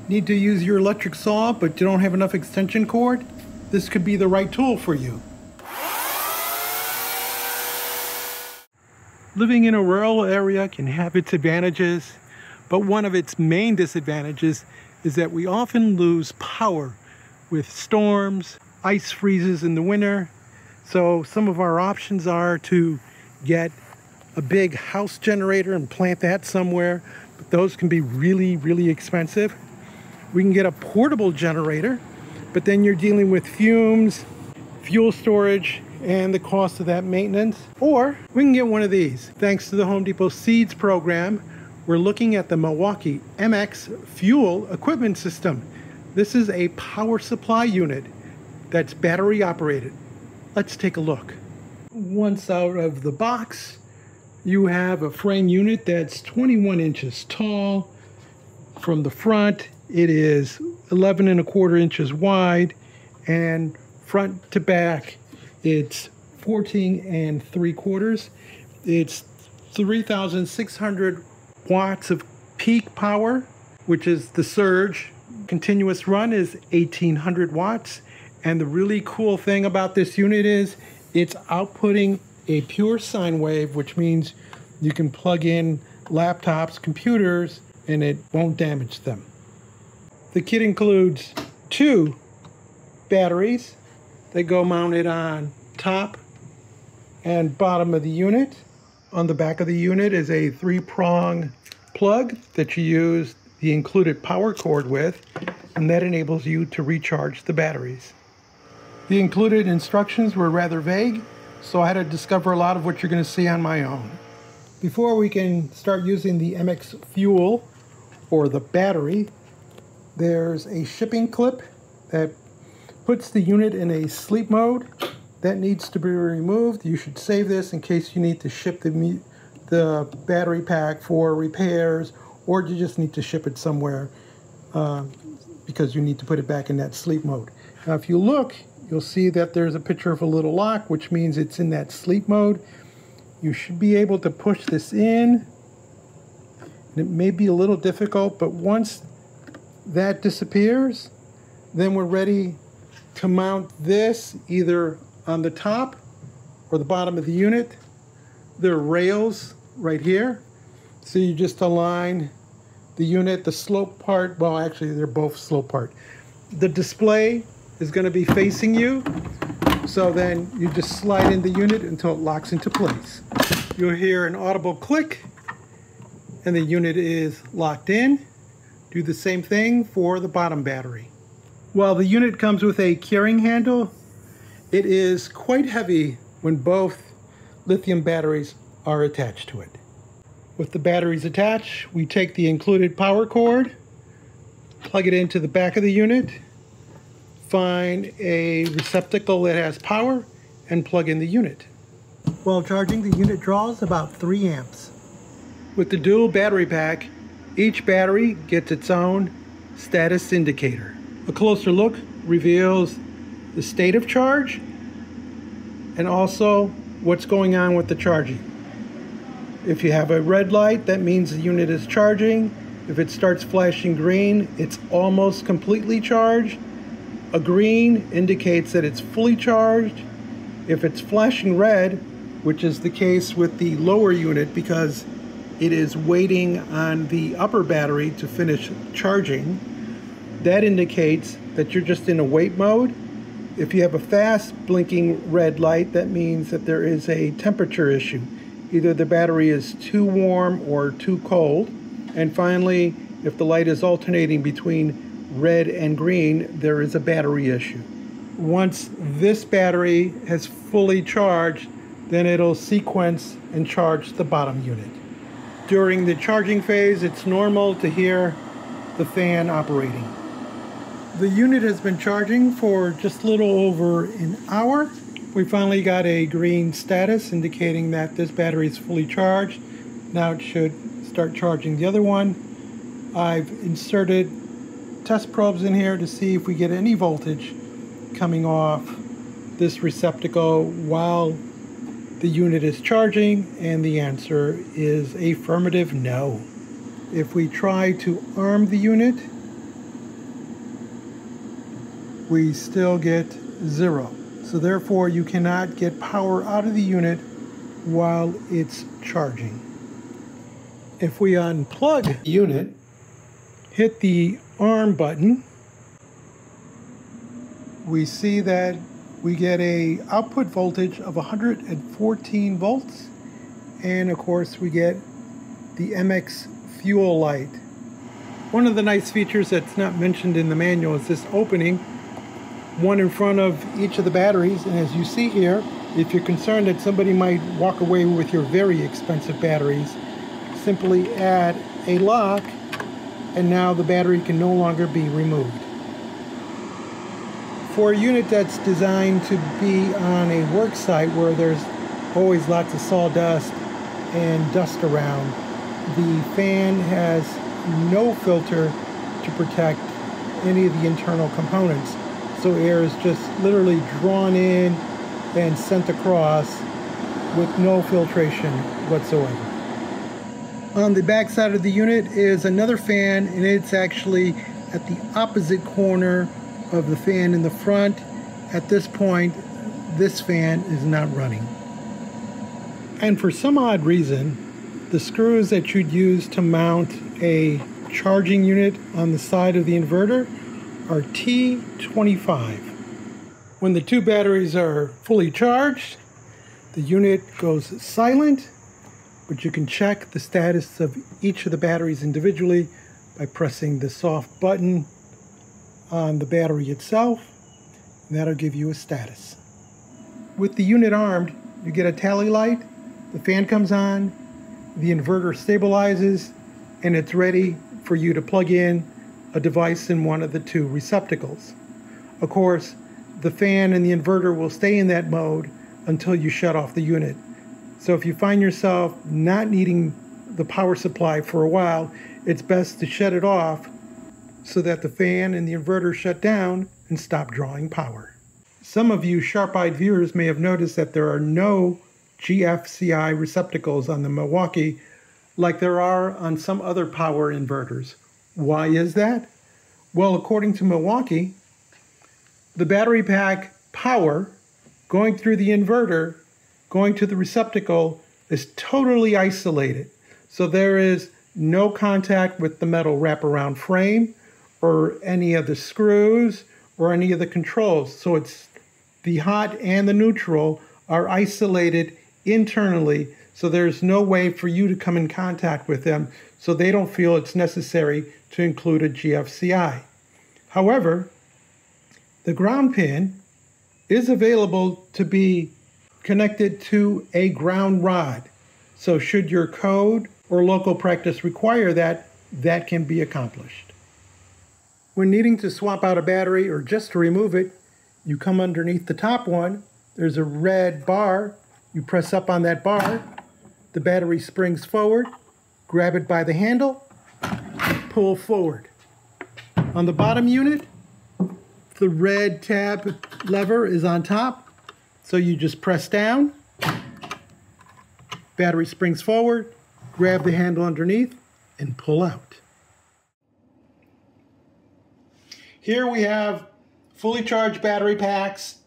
Need to use your electric saw, but you don't have enough extension cord? This could be the right tool for you. Living in a rural area can have its advantages, but one of its main disadvantages is that we often lose power with storms, ice freezes in the winter. So some of our options are to get a big house generator and plant that somewhere, but those can be really, really expensive. We can get a portable generator, but then you're dealing with fumes, fuel storage, and the cost of that maintenance. Or we can get one of these. Thanks to the Home Depot Seeds program, we're looking at the Milwaukee MX Fuel Equipment System. This is a power supply unit that's battery operated. Let's take a look. Once out of the box, you have a frame unit that's 21 inches tall. From the front, it is 11 1/4 inches wide, and front to back, it's 14 3/4. It's 3,600 watts of peak power, which is the surge. Continuous run is 1,800 watts. And the really cool thing about this unit is it's outputting a pure sine wave, which means you can plug in laptops, computers, and it won't damage them. The kit includes 2 batteries. They go mounted on top and bottom of the unit. On the back of the unit is a 3-prong plug that you use the included power cord with, and that enables you to recharge the batteries. The included instructions were rather vague, so I had to discover a lot of what you're going to see on my own. Before we can start using the MX Fuel, or the battery, there's a shipping clip that puts the unit in a sleep mode. That needs to be removed. You should save this in case you need to ship the battery pack for repairs, or you just need to ship it somewhere because you need to put it back in that sleep mode. Now if you look, you'll see that there's a picture of a little lock, which means it's in that sleep mode. You should be able to push this in. It may be a little difficult, but once that disappears, then we're ready to mount this either on the top or the bottom of the unit. There are rails right here. So you just align the unit, the slope part, well actually they're both slope part. The display is going to be facing you, so then you just slide in the unit until it locks into place. You'll hear an audible click and the unit is locked in. Do the same thing for the bottom battery. While the unit comes with a carrying handle, it is quite heavy when both lithium batteries are attached to it. With the batteries attached, we take the included power cord, plug it into the back of the unit, find a receptacle that has power, and plug in the unit. While charging, the unit draws about 3 amps. With the dual battery pack, each battery gets its own status indicator. A closer look reveals the state of charge and also what's going on with the charging. If you have a red light, that means the unit is charging. If it starts flashing green, it's almost completely charged. A green indicates that it's fully charged. If it's flashing red, which is the case with the lower unit because it is waiting on the upper battery to finish charging, that indicates that you're just in a wait mode. If you have a fast blinking red light, that means that there is a temperature issue. Either the battery is too warm or too cold. And finally, if the light is alternating between red and green, there is a battery issue. Once this battery has fully charged, then it'll sequence and charge the bottom unit. During the charging phase, it's normal to hear the fan operating. The unit has been charging for just a little over an hour. We finally got a green status indicating that this battery is fully charged. Now it should start charging the other one. I've inserted test probes in here to see if we get any voltage coming off this receptacle while the unit is charging, and the answer is affirmative no. If we try to arm the unit, we still get 0. So therefore you cannot get power out of the unit while it's charging. If we unplug the unit, hit the arm button, we see that we get a output voltage of 114 volts, and of course we get the MX fuel light. One of the nice features that's not mentioned in the manual is this opening, one in front of each of the batteries. And as you see here, if you're concerned that somebody might walk away with your very expensive batteries, simply add a lock and now the battery can no longer be removed. For a unit that's designed to be on a work site where there's always lots of sawdust and dust around, the fan has no filter to protect any of the internal components. So air is just literally drawn in and sent across with no filtration whatsoever. On the back side of the unit is another fan, and it's actually at the opposite corner of the fan in the front. At this point, this fan is not running. And for some odd reason, the screws that you'd use to mount a charging unit on the side of the inverter are T25. When the two batteries are fully charged, the unit goes silent, but you can check the status of each of the batteries individually by pressing the soft button on the battery itself, and that'll give you a status. With the unit armed, you get a tally light, the fan comes on, the inverter stabilizes, and it's ready for you to plug in a device in one of the two receptacles. Of course, the fan and the inverter will stay in that mode until you shut off the unit. So if you find yourself not needing the power supply for a while, it's best to shut it off so that the fan and the inverter shut down and stop drawing power. Some of you sharp-eyed viewers may have noticed that there are no Gfci receptacles on the Milwaukee like there are on some other power inverters. Why is that? Well, according to Milwaukee, the battery pack power going through the inverter, going to the receptacle, is totally isolated. So there is no contact with the metal wraparound frame or any of the screws or any of the controls. So it's the hot and the neutral are isolated internally, so there's no way for you to come in contact with them, so they don't feel it's necessary to include a GFCI. However, the ground pin is available to be connected to a ground rod. So should your code or local practice require that, that can be accomplished. When needing to swap out a battery or just to remove it, you come underneath the top one, there's a red bar, you press up on that bar, the battery springs forward, grab it by the handle, pull forward. On the bottom unit, the red tab lever is on top, so you just press down, battery springs forward, grab the handle underneath, and pull out. Here we have fully charged battery packs.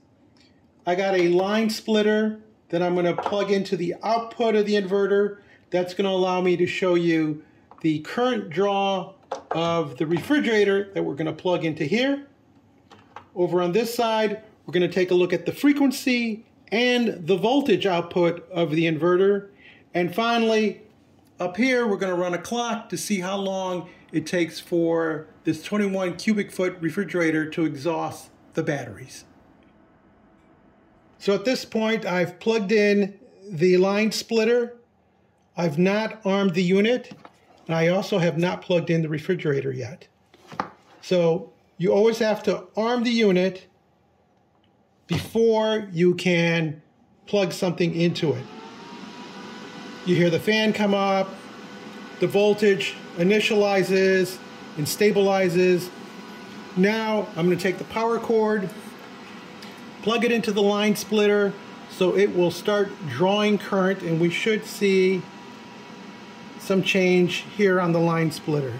I got a line splitter that I'm going to plug into the output of the inverter. That's going to allow me to show you the current draw of the refrigerator that we're going to plug into here. Over on this side, we're going to take a look at the frequency and the voltage output of the inverter. And finally, up here, we're going to run a clock to see how long it takes for this 21 cubic foot refrigerator to exhaust the batteries. So at this point, I've plugged in the line splitter. I've not armed the unit, and I also have not plugged in the refrigerator yet. So you always have to arm the unit before you can plug something into it. You hear the fan come up, the voltage initializes and stabilizes. Now I'm going to take the power cord, plug it into the line splitter so it will start drawing current, and we should see some change here on the line splitter.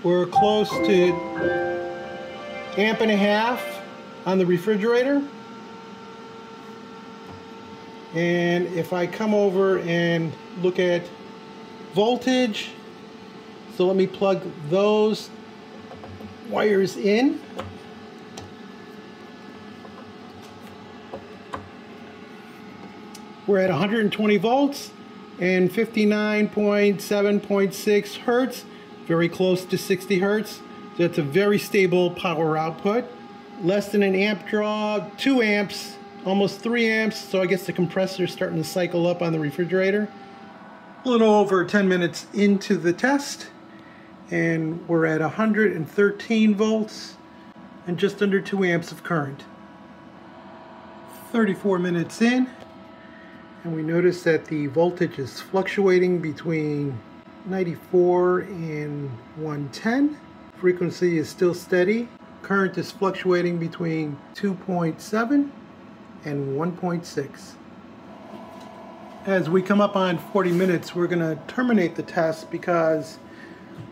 We're close to 1.5 amps on the refrigerator. And if I come over and look at voltage, so let me plug those wires in. We're at 120 volts and 59.7.6 hertz, very close to 60 hertz. So that's a very stable power output. Less than an amp draw, 2 amps, almost 3 amps. So I guess the compressor is starting to cycle up on the refrigerator. A little over 10 minutes into the test, and we're at 113 volts and just under 2 amps of current. 34 minutes in, and we notice that the voltage is fluctuating between 94 and 110. Frequency is still steady. Current is fluctuating between 2.7 and 1.6. As we come up on 40 minutes, we're going to terminate the test because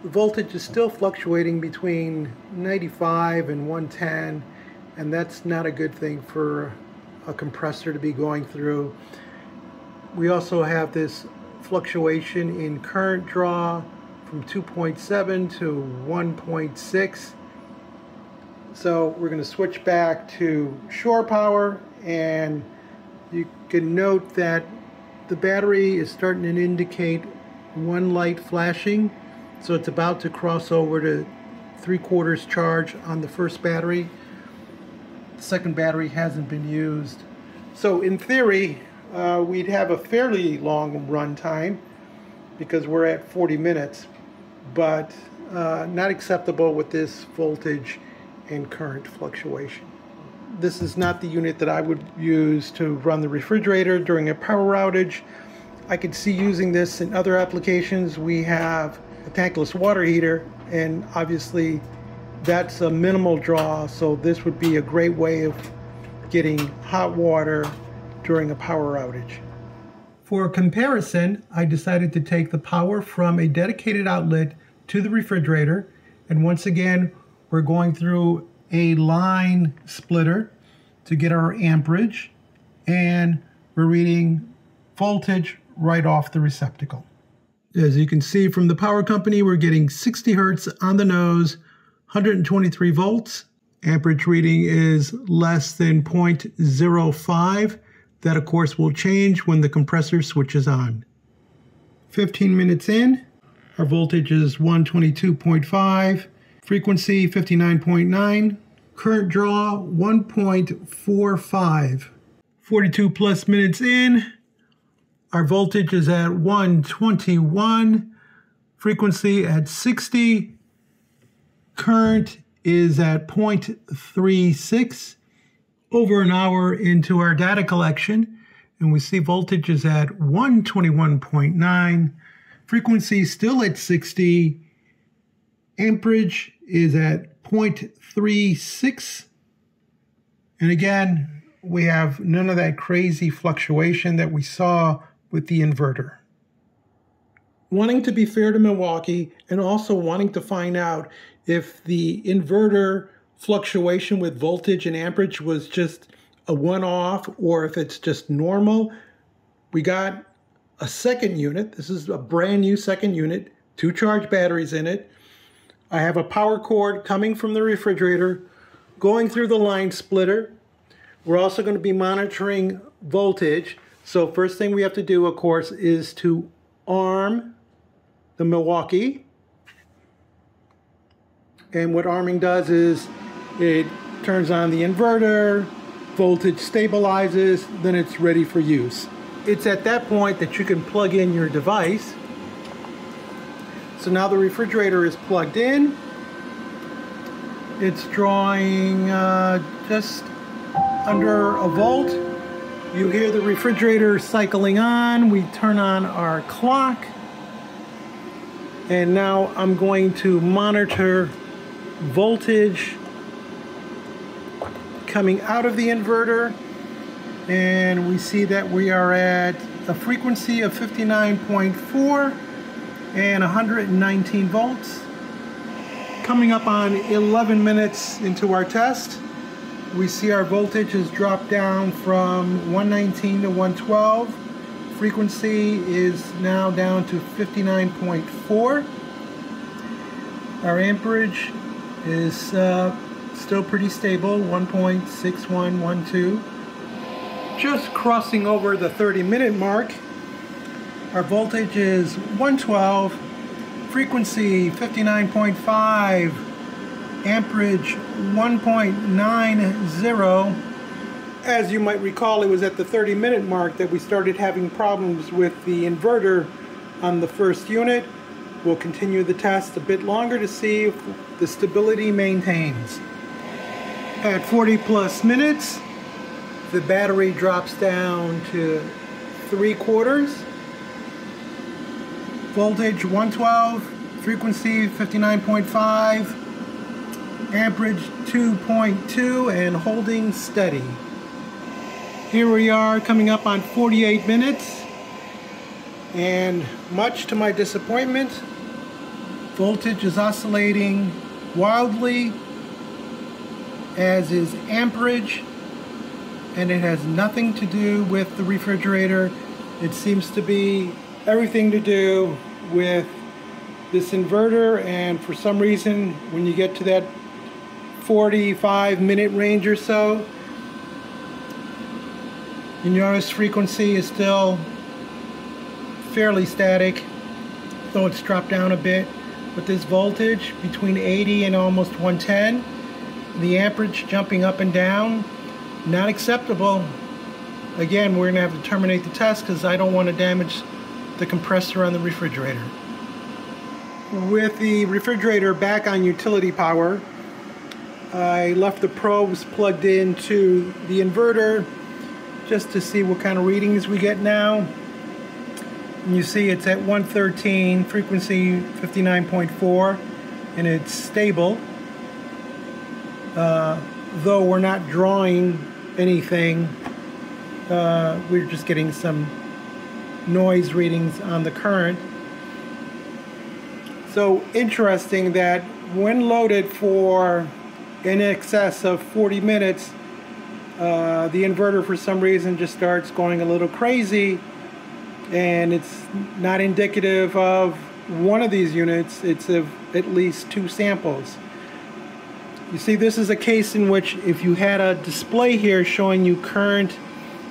the voltage is still fluctuating between 95 and 110, and that's not a good thing for a compressor to be going through. We also have this fluctuation in current draw from 2.7 to 1.6. So we're going to switch back to shore power, and you can note that the battery is starting to indicate one light flashing. So it's about to cross over to 3/4 charge on the first battery. The second battery hasn't been used. So in theory, we'd have a fairly long run time because we're at 40 minutes, but not acceptable with this voltage and current fluctuation. This is not the unit that I would use to run the refrigerator during a power outage. I could see using this in other applications. We have a tankless water heater, and obviously that's a minimal draw, so this would be a great way of getting hot water during a power outage. For comparison, I decided to take the power from a dedicated outlet to the refrigerator, and once again we're going through a line splitter to get our amperage, and we're reading voltage right off the receptacle. As you can see from the power company, we're getting 60 hertz on the nose, 123 volts. Amperage reading is less than 0.05. That, of course, will change when the compressor switches on. 15 minutes in, our voltage is 122.5, frequency 59.9, current draw 1.45. 42 plus minutes in, our voltage is at 121, frequency at 60, current is at 0.36. Over an hour into our data collection, and we see voltage is at 121.9, frequency still at 60, amperage is at 0.36, and again we have none of that crazy fluctuation that we saw with the inverter. Wanting to be fair to Milwaukee, and also wanting to find out if the inverter fluctuation with voltage and amperage was just a one-off or if it's just normal, we got a second unit. This is a brand new second unit, 2 charge batteries in it. I have a power cord coming from the refrigerator, going through the line splitter. We're also going to be monitoring voltage. So first thing we have to do, of course, is to arm the Milwaukee. And what arming does is it turns on the inverter, voltage stabilizes, then it's ready for use. It's at that point that you can plug in your device. So now the refrigerator is plugged in. It's drawing just under a volt. You hear the refrigerator cycling on. We turn on our clock. And now I'm going to monitor voltage coming out of the inverter, and we see that we are at a frequency of 59.4 and 119 volts. Coming up on 11 minutes into our test, we see our voltage has dropped down from 119 to 112. Frequency is now down to 59.4. Our amperage is still pretty stable, 1.6112. Just crossing over the 30-minute mark. Our voltage is 112, frequency 59.5, amperage 1.90. As you might recall, it was at the 30-minute mark that we started having problems with the inverter on the first unit. We'll continue the test a bit longer to see if the stability maintains. At 40 plus minutes, the battery drops down to 3/4. Voltage 112, frequency 59.5, amperage 2.2, and holding steady. Here we are coming up on 48 minutes, and much to my disappointment, voltage is oscillating wildly, as is amperage, and it has nothing to do with the refrigerator. It seems to be everything to do with this inverter, and for some reason when you get to that 45-minute range or so, you notice frequency is still fairly static, though it's dropped down a bit. But this voltage between 80 and almost 110, the amperage jumping up and down, not acceptable. Again, we're going to have to terminate the test because I don't want to damage the compressor on the refrigerator. With the refrigerator back on utility power, I left the probes plugged into the inverter just to see what kind of readings we get now. And you see it's at 113, frequency 59.4, and it's stable. Though we're not drawing anything, we're just getting some noise readings on the current. So interesting that when loaded for in excess of 40 minutes, the inverter for some reason just starts going a little crazy, and it's not indicative of one of these units, it's of at least 2 samples. You see, this is a case in which if you had a display here showing you current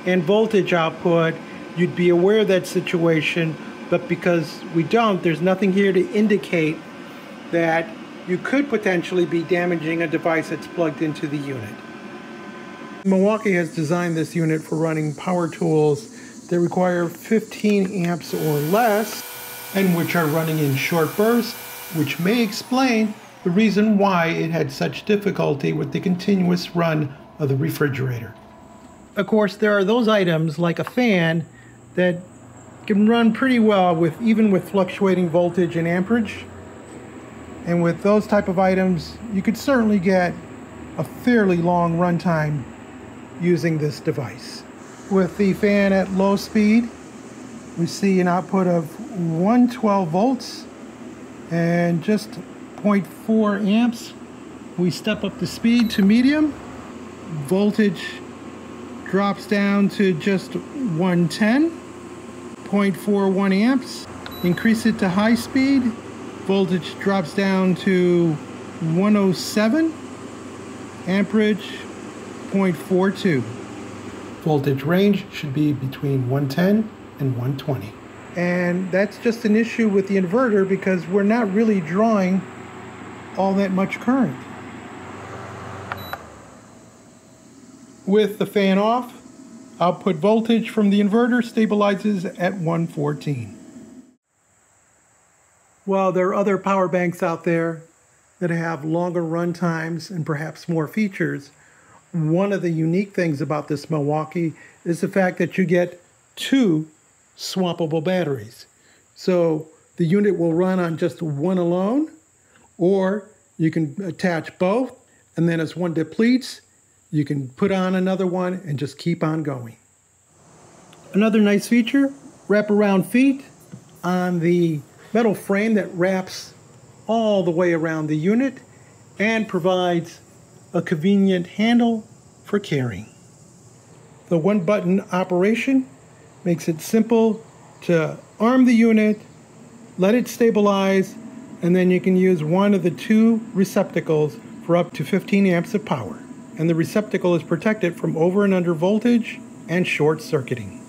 and voltage output, you'd be aware of that situation, but because we don't, there's nothing here to indicate that you could potentially be damaging a device that's plugged into the unit. Milwaukee has designed this unit for running power tools that require 15 amps or less, and which are running in short bursts, which may explain the reason why it had such difficulty with the continuous run of the refrigerator. Of course, there are those items like a fan that can run pretty well even with fluctuating voltage and amperage. And with those type of items, you could certainly get a fairly long runtime using this device. With the fan at low speed, we see an output of 112 volts and just 0.4 amps. We step up the speed to medium. Voltage drops down to just 110, 0.41 amps. Increase it to high speed. Voltage drops down to 107, amperage 0.42. Voltage range should be between 110 and 120. And that's just an issue with the inverter because we're not really drawing all that much current. With the fan off, output voltage from the inverter stabilizes at 114. While there are other power banks out there that have longer run times and perhaps more features, one of the unique things about this Milwaukee is the fact that you get 2 swappable batteries. So the unit will run on just one alone, or you can attach both, and then as one depletes, you can put on another one and just keep on going. Another nice feature, wraparound feet on the metal frame that wraps all the way around the unit. and provides a convenient handle for carrying. The one-button operation makes it simple to arm the unit, let it stabilize, and then you can use one of the two receptacles for up to 15 amps of power. And the receptacle is protected from over and under voltage and short circuiting.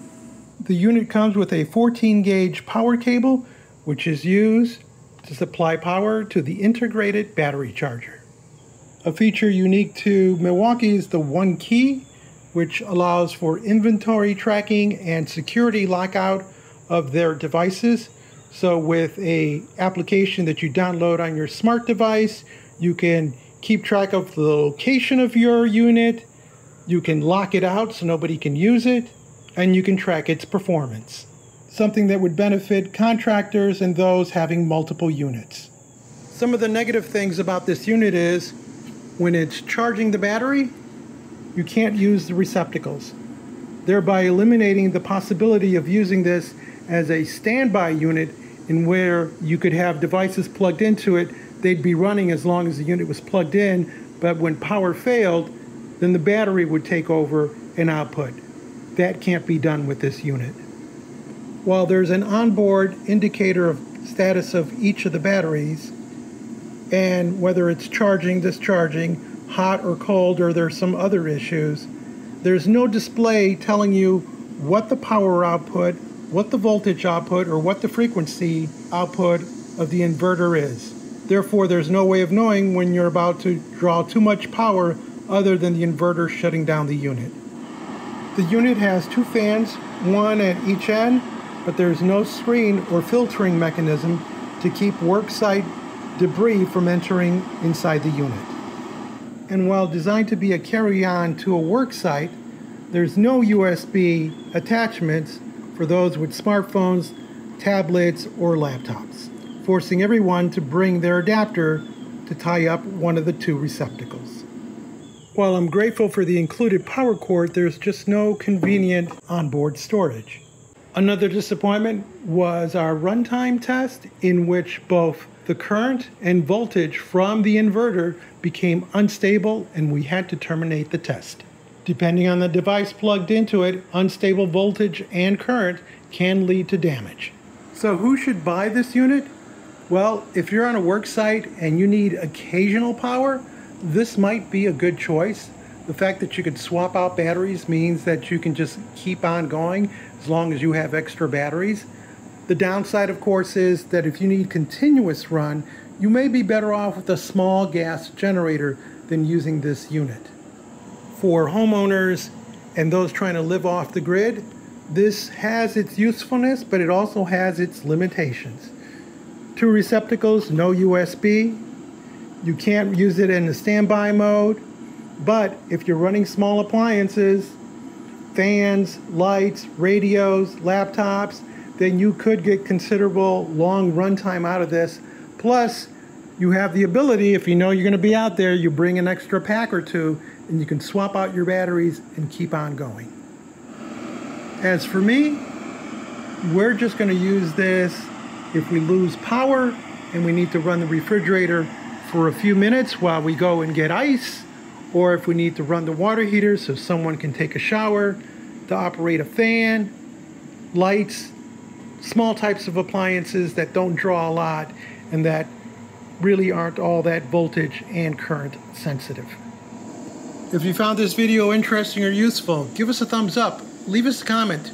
The unit comes with a 14-gauge power cable, which is used to supply power to the integrated battery charger. A feature unique to Milwaukee is the One Key, which allows for inventory tracking and security lockout of their devices. So with an application that you download on your smart device, you can keep track of the location of your unit, you can lock it out so nobody can use it, and you can track its performance. Something that would benefit contractors and those having multiple units. Some of the negative things about this unit is when it's charging the battery, you can't use the receptacles, thereby eliminating the possibility of using this as a standby unit in where you could have devices plugged into it. They'd be running as long as the unit was plugged in, but when power failed, then the battery would take over and output. That can't be done with this unit. While there's an onboard indicator of status of each of the batteries, and whether it's charging, discharging, hot or cold, or there's some other issues, there's no display telling you what the power output, what the voltage output, or what the frequency output of the inverter is. Therefore, there's no way of knowing when you're about to draw too much power other than the inverter shutting down the unit. The unit has two fans, one at each end, but there's no screen or filtering mechanism to keep worksite debris from entering inside the unit. And while designed to be a carry-on to a worksite, there's no USB attachments for those with smartphones, tablets, or laptops, forcing everyone to bring their adapter to tie up one of the two receptacles. While I'm grateful for the included power cord, there's just no convenient onboard storage. Another disappointment was our runtime test, in which both the current and voltage from the inverter became unstable and we had to terminate the test. Depending on the device plugged into it, unstable voltage and current can lead to damage. So who should buy this unit? Well, if you're on a work site and you need occasional power, this might be a good choice. The fact that you could swap out batteries means that you can just keep on going as long as you have extra batteries. The downside, of course, is that if you need continuous run, you may be better off with a small gas generator than using this unit. For homeowners and those trying to live off the grid, this has its usefulness, but it also has its limitations. Two receptacles, no USB. You can't use it in the standby mode, but if you're running small appliances, fans, lights, radios, laptops, then you could get considerable long runtime out of this. Plus, you have the ability, if you know you're going to be out there, you bring an extra pack or two, and you can swap out your batteries and keep on going. As for me, we're just going to use this if we lose power and we need to run the refrigerator for a few minutes while we go and get ice, or if we need to run the water heater so someone can take a shower, to operate a fan, lights, small types of appliances that don't draw a lot and that really aren't all that voltage and current sensitive. If you found this video interesting or useful, give us a thumbs up, leave us a comment,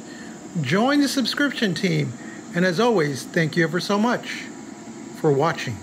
join the subscription team, and as always, thank you ever so much for watching.